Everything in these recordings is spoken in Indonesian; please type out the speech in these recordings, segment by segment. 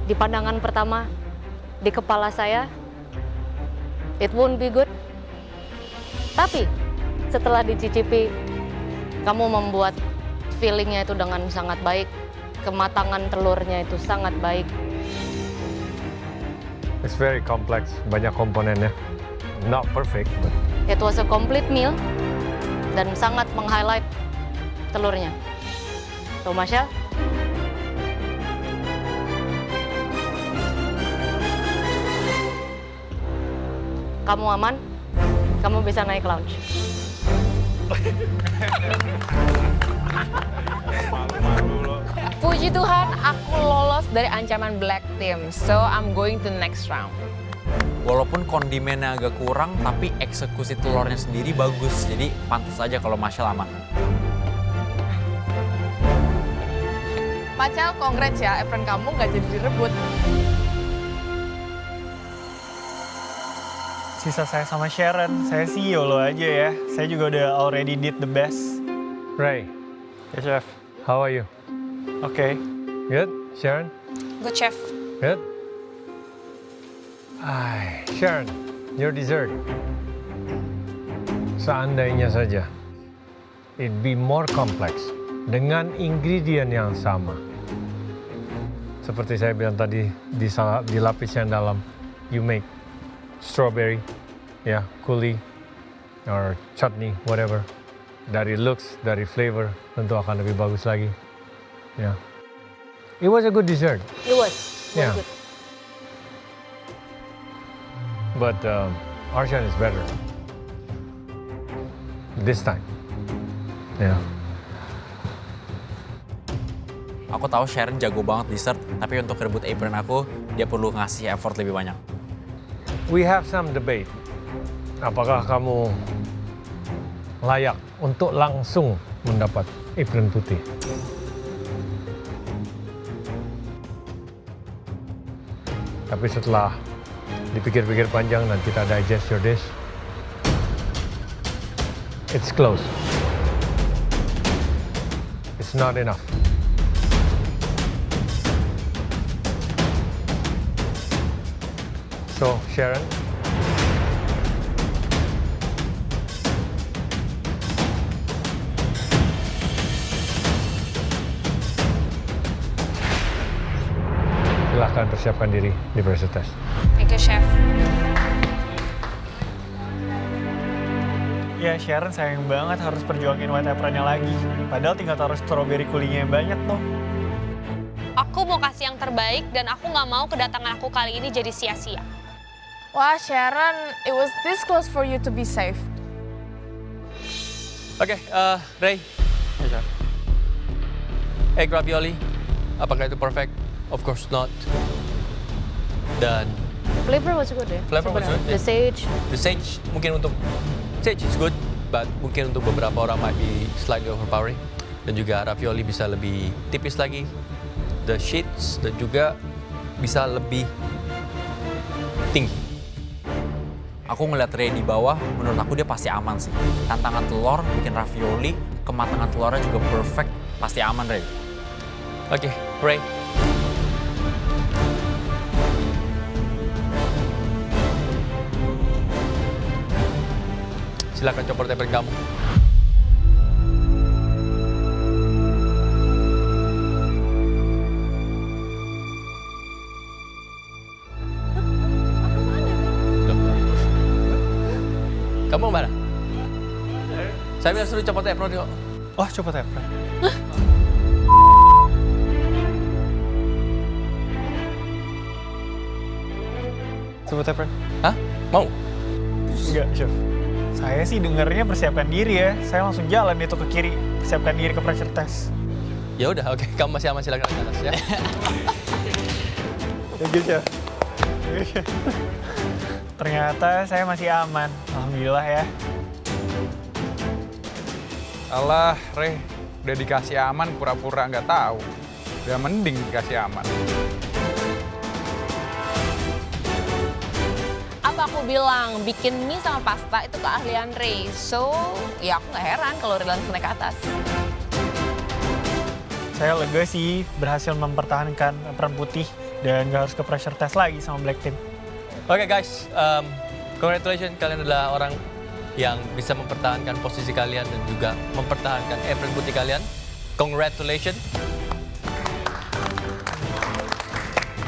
di pandangan pertama, di kepala saya, it won't be good. Tapi setelah dicicipi, kamu membuat feelingnya itu dengan sangat baik. Kematangan telurnya itu sangat baik. It's very complex, banyak komponennya. Not perfect, but It was a complete meal dan sangat meng-highlight telurnya. So, Masya, kamu aman, kamu bisa naik lounge. Puji Tuhan, aku lolos dari ancaman Black Team. So, I'm going to next round. Walaupun kondimennya agak kurang, tapi eksekusi telurnya sendiri bagus. Jadi pantas aja kalau Masya aman. Macal, congrats ya, apron kamu nggak jadi direbut. Sisa saya sama Sharon, saya sih YOLO aja ya. Saya juga udah already did the best. Ray, Ya, Chef. how are you? Oke. Good? Sharon? Good chef. Good? Sharon, your dessert. Seandainya saja, it be more complex dengan ingredient yang sama. Seperti saya bilang tadi, di lapis yang dalam, you make strawberry, ya, coulis, or chutney, whatever. Dari looks, dari flavor, tentu akan lebih bagus lagi. Ya. It was a good dessert. It was very Yeah. good. But Arshan is better this time. Yeah. Aku tahu Sharon jago banget dessert, tapi untuk rebut apron aku, dia perlu ngasih effort lebih banyak. We have some debate. Apakah kamu layak untuk langsung mendapat apron putih? Tapi setelah dipikir-pikir panjang dan kita digest your dish, it's close. It's not enough. So, Sharon, silahkan persiapkan diri di pressure test. Thank you, chef. Ya, Sharon sayang banget harus perjuangin white apron-nya lagi. Padahal tinggal taruh strawberry coulis-nya yang banyak tuh. Aku mau kasih yang terbaik dan aku nggak mau kedatangan aku kali ini jadi sia-sia. Wah, Sharon, it was this close for you to be safe. Oke, Ray. Ya, Chef. Egg ravioli, apakah itu perfect? Of course not. Dan Flavor was good ya. Flavor was sebenarnya. good, The sage, the sage mungkin untuk sage is good, but mungkin untuk beberapa orang might be slightly overpowering. Dan juga ravioli bisa lebih tipis lagi. The sheets dan juga bisa lebih tinggi. Aku ngeliat Ray di bawah, menurut aku dia pasti aman sih. Tantangan telur, bikin ravioli, kematangan telurnya juga perfect, pasti aman Ray. Oke, Ray. Silakan copot apron kamu. Loh. Kamu mana? Saya bilang suruh copot apron kok. Wah, copot apron. Copot apron? Hah? Mau? Enggak, Chef. Saya sih dengernya persiapkan diri ya. Saya langsung jalan itu ke kiri, persiapkan diri ke pressure test. Ya udah, oke. Kamu masih aman, silakan ke atas ya. Thank you, Chef. Thank you, Chef. Ternyata saya masih aman. Alhamdulillah ya. Alah, Reh, udah dikasih aman pura-pura nggak tahu. Udah mending dikasih aman. Apa aku bilang, bikin mie sama pasta itu keahlian Ray. So, ya aku nggak heran kalau Ray langsung naik ke atas. Saya lega sih berhasil mempertahankan apron putih Dan nggak harus ke pressure test lagi sama Black Team. Oke guys, congratulations, kalian adalah orang yang bisa mempertahankan posisi kalian dan juga mempertahankan apron putih kalian. Congratulations.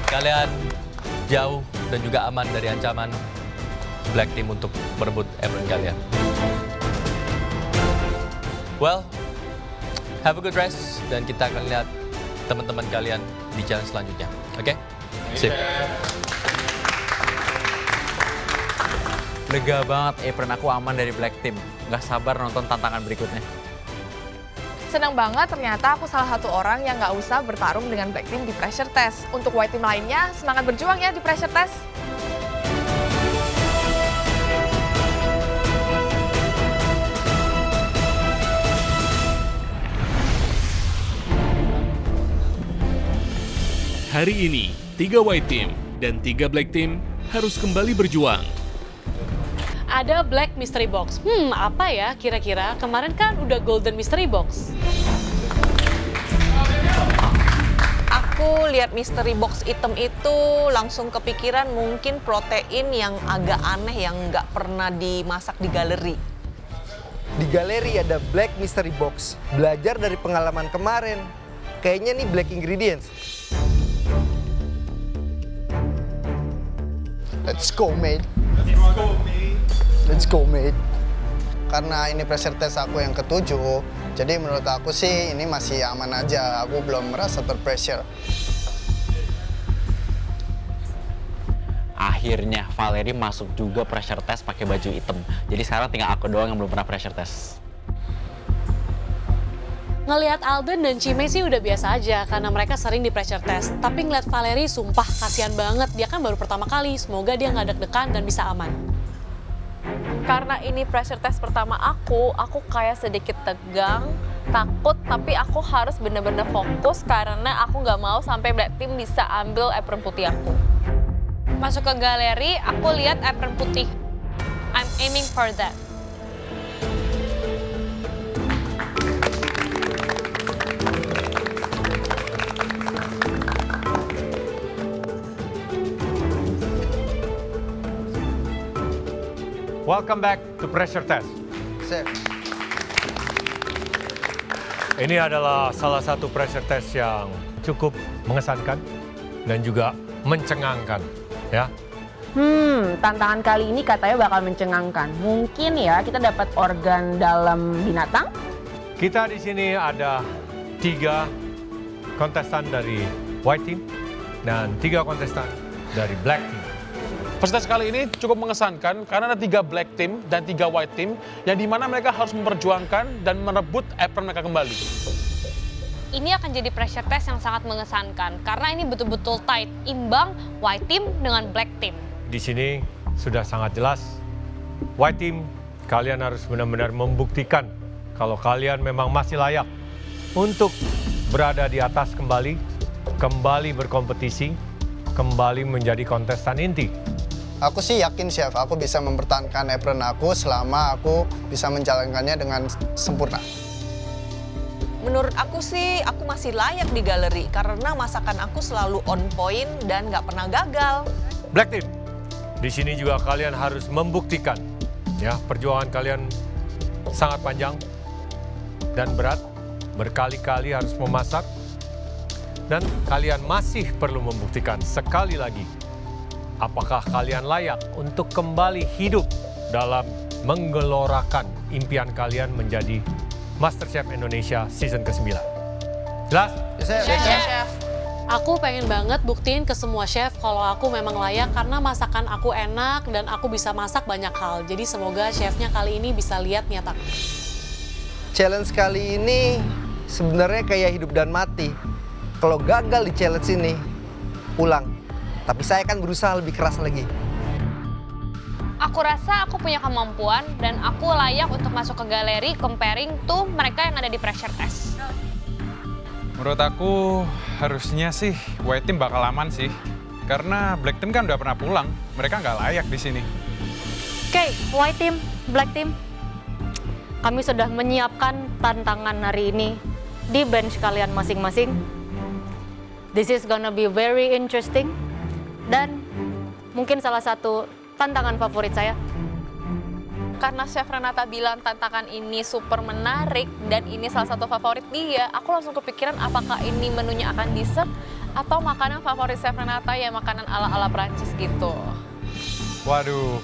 Kalian jauh dan juga aman dari ancaman Black Team untuk merebut apron kalian. Well, have a good rest dan kita akan lihat teman-teman kalian di jalan selanjutnya. Oke? Sip. Lega banget, apron aku aman dari Black Team. Gak sabar nonton tantangan berikutnya. Senang banget ternyata aku salah satu orang yang nggak usah bertarung dengan Black Team di pressure test. Untuk White Team lainnya, semangat berjuang ya di pressure test. Hari ini, 3 White Team dan 3 Black Team harus kembali berjuang. Ada Black Mystery Box. Apa ya kira-kira? Kemarin kan udah Golden Mystery Box. Aku lihat mystery box item itu langsung kepikiran mungkin protein yang agak aneh yang nggak pernah dimasak di galeri. Di galeri ada Black Mystery Box. Belajar dari pengalaman kemarin. Kayaknya nih Black Ingredients. Let's go, mate. Let's go, mate. Karena ini pressure test aku yang ke-7, jadi menurut aku sih ini masih aman aja. Aku belum merasa terpressure. Akhirnya Valerie masuk juga pressure test pakai baju hitam. Jadi sekarang tinggal aku doang yang belum pernah pressure test. Ngelihat Alden dan Cime sih udah biasa aja karena mereka sering di pressure test. Tapi ngeliat Valerie sumpah kasihan banget. Dia kan baru pertama kali. Semoga dia nggak deg-degan dan bisa aman. Karena ini pressure test pertama aku kayak sedikit tegang, takut, tapi aku harus bener-bener fokus karena aku nggak mau sampai Black Team bisa ambil apron putih aku. Masuk ke galeri, aku lihat apron putih. I'm aiming for that. Welcome back to pressure test. Sir. Ini adalah salah satu pressure test yang cukup mengesankan dan juga mencengangkan, ya. Tantangan kali ini katanya bakal mencengangkan. Mungkin ya kita dapat organ dalam binatang? Kita di sini ada 3 kontestan dari White Team dan 3 kontestan dari Black Team. Proses kali ini cukup mengesankan karena ada 3 Black Team dan 3 White Team yang dimana mereka harus memperjuangkan dan merebut apron mereka kembali. Ini akan jadi pressure test yang sangat mengesankan karena ini betul-betul tight, imbang White Team dengan Black Team. Di sini sudah sangat jelas, White Team, kalian harus benar-benar membuktikan kalau kalian memang masih layak untuk berada di atas kembali berkompetisi, kembali menjadi kontestan inti. Aku sih yakin, Chef, aku bisa mempertahankan apron aku selama aku bisa menjalankannya dengan sempurna. Menurut aku sih, aku masih layak di galeri karena masakan aku selalu on point dan nggak pernah gagal. Black Team, di sini juga kalian harus membuktikan, ya, perjuangan kalian sangat panjang dan berat, berkali-kali harus memasak, dan kalian masih perlu membuktikan sekali lagi apakah kalian layak untuk kembali hidup dalam menggelorakan impian kalian menjadi MasterChef Indonesia season ke-9. Jelas? Chef. Aku pengen banget buktiin ke semua chef kalau aku memang layak karena masakan aku enak dan aku bisa masak banyak hal. Jadi semoga chefnya kali ini bisa lihat niat aku. Challenge kali ini sebenarnya kayak hidup dan mati. Kalau gagal di challenge ini, pulang. Tapi saya akan berusaha lebih keras lagi. Aku rasa aku punya kemampuan dan aku layak untuk masuk ke galeri comparing to mereka yang ada di pressure test. Menurut aku harusnya sih White Team bakal aman sih. Karena Black Team kan udah pernah pulang. Mereka nggak layak di sini. Oke, White Team, Black Team. Kami sudah menyiapkan tantangan hari ini di bench kalian masing-masing. This is gonna be very interesting. Dan mungkin salah satu tantangan favorit saya. Karena Chef Renata bilang tantangan ini super menarik dan ini salah satu favorit dia, aku langsung kepikiran apakah ini menunya akan dessert atau makanan favorit Chef Renata ya makanan ala-ala Prancis gitu. Waduh,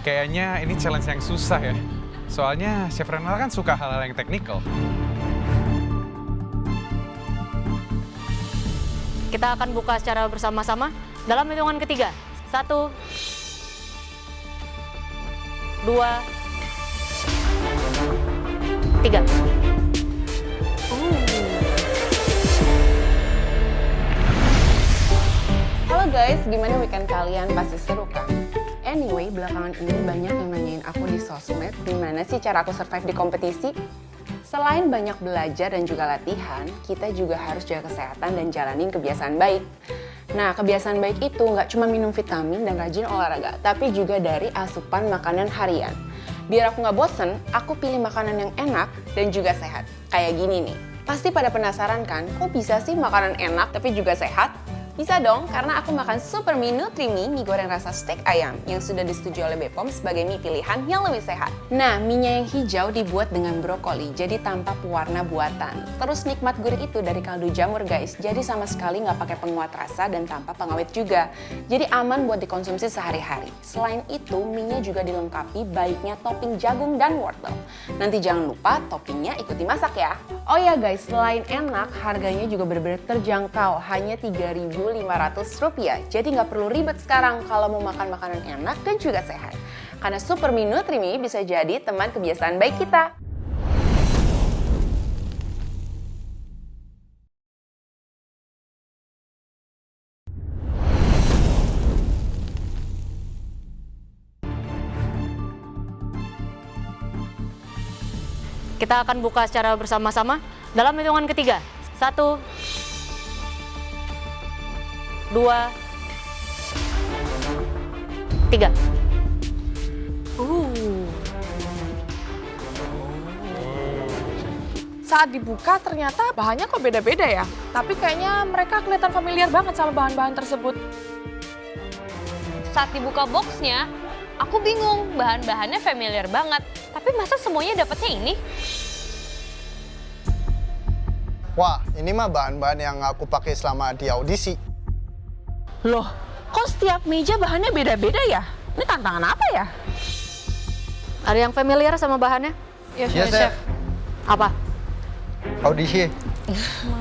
kayaknya ini challenge yang susah ya. Soalnya Chef Renata kan suka hal-hal yang teknikal. Kita akan buka secara bersama-sama dalam hitungan ketiga. 1, 2, 3. Halo guys, gimana weekend kalian? Pasti seru kan? Anyway, belakangan ini banyak yang nanyain aku di sosmed, gimana sih cara aku survive di kompetisi? Selain banyak belajar dan juga latihan, kita juga harus jaga kesehatan dan jalanin kebiasaan baik. Nah, kebiasaan baik itu nggak cuma minum vitamin dan rajin olahraga, tapi juga dari asupan makanan harian. Biar aku nggak bosen, aku pilih makanan yang enak dan juga sehat. Kayak gini nih. Pasti pada penasaran kan, kok bisa sih makanan enak tapi juga sehat? Bisa dong, karena aku makan Super Mie Nutri-Mie, mie goreng rasa steak ayam yang sudah disetujui oleh BPOM sebagai mie pilihan yang lebih sehat. Nah, mie-nya yang hijau dibuat dengan brokoli, jadi tanpa pewarna buatan. Terus nikmat gurih itu dari kaldu jamur guys, jadi sama sekali nggak pakai penguat rasa dan tanpa pengawet juga. Jadi aman buat dikonsumsi sehari-hari. Selain itu, mie-nya juga dilengkapi baiknya topping jagung dan wortel. Nanti jangan lupa toppingnya ikut dimasak ya. Oh ya guys, selain enak, harganya juga benar-benar terjangkau, hanya Rp3.500. Jadi nggak perlu ribet sekarang kalau mau makan makanan enak dan juga sehat. Karena Super Mie Nutri-Mie bisa jadi teman kebiasaan baik kita. Kita akan buka secara bersama-sama dalam hitungan ketiga. 1, 2, 3. Saat dibuka ternyata bahannya kok beda-beda ya. Tapi kayaknya mereka kelihatan familiar banget sama bahan-bahan tersebut. Saat dibuka boxnya, aku bingung, bahan-bahannya familiar banget. Tapi masa semuanya dapatnya ini? Wah, ini mah bahan-bahan yang aku pakai selama di audisi. Loh, kok setiap meja bahannya beda-beda ya? Ini tantangan apa ya? Ada yang familiar sama bahannya? Ya, Yes, Chef. Apa? Audisi.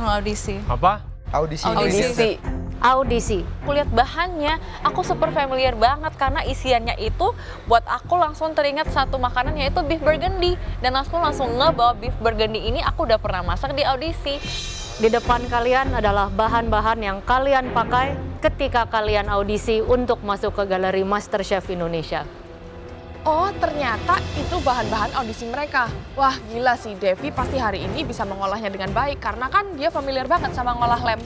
Audisi. Apa? Audisi. Audisi. Aku lihat bahannya, aku super familiar banget karena isiannya itu buat aku langsung teringat satu makanan yaitu beef burgundy. Dan aku langsung bahwa beef burgundy ini aku udah pernah masak di audisi. Di depan kalian adalah bahan-bahan yang kalian pakai ketika kalian audisi untuk masuk ke galeri MasterChef Indonesia. Oh, ternyata itu bahan-bahan audisi mereka. Wah, gila sih, Devi pasti hari ini bisa mengolahnya dengan baik karena kan dia familiar banget sama ngolah lem.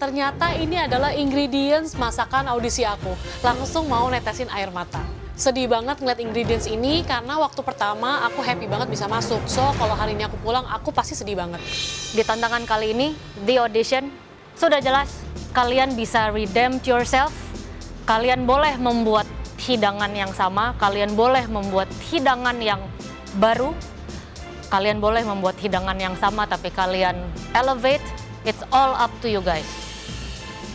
Ternyata ini adalah ingredients masakan audisi aku. Langsung mau netesin air mata. Sedih banget ngeliat ingredients ini karena waktu pertama aku happy banget bisa masuk. So, kalau hari ini aku pulang, aku pasti sedih banget. Di tantangan kali ini, di audition, sudah jelas kalian bisa redeem yourself. Kalian boleh membuat hidangan yang sama, kalian boleh membuat hidangan yang baru, kalian boleh membuat hidangan yang sama tapi kalian elevate. It's all up to you guys.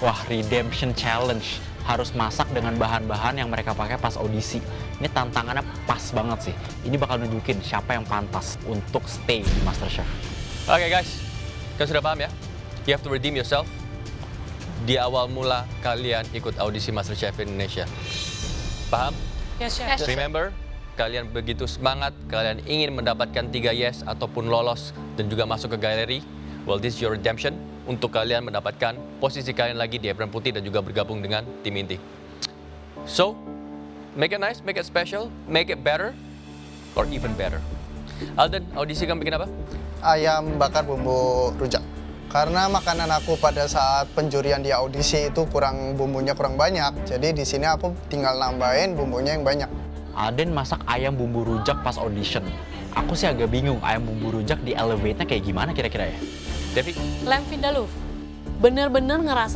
Wah, redemption challenge. Harus masak dengan bahan-bahan yang mereka pakai pas audisi. Ini tantangannya pas banget sih. Ini bakal nunjukin siapa yang pantas untuk stay di MasterChef. Oke guys, kalian sudah paham ya? You have to redeem yourself. Di awal mula kalian ikut audisi MasterChef Indonesia. Paham? Yes, Chef. Remember, kalian begitu semangat, kalian ingin mendapatkan 3 yes ataupun lolos dan juga masuk ke galeri. Well, this is your redemption untuk kalian mendapatkan posisi kalian lagi di apron putih dan juga bergabung dengan tim inti. So, make it nice, make it special, make it better, or even better. Alden, audisi kamu bikin apa? Ayam bakar bumbu rujak. Karena makanan aku pada saat penjurian di audisi itu bumbunya kurang banyak. Jadi di sini aku tinggal nambahin bumbunya yang banyak. Alden masak ayam bumbu rujak pas audition. Aku sih agak bingung ayam bumbu rujak di elevate-nya kayak gimana kira-kira ya? Devi? Lem vindaloo. bener-bener ngerasa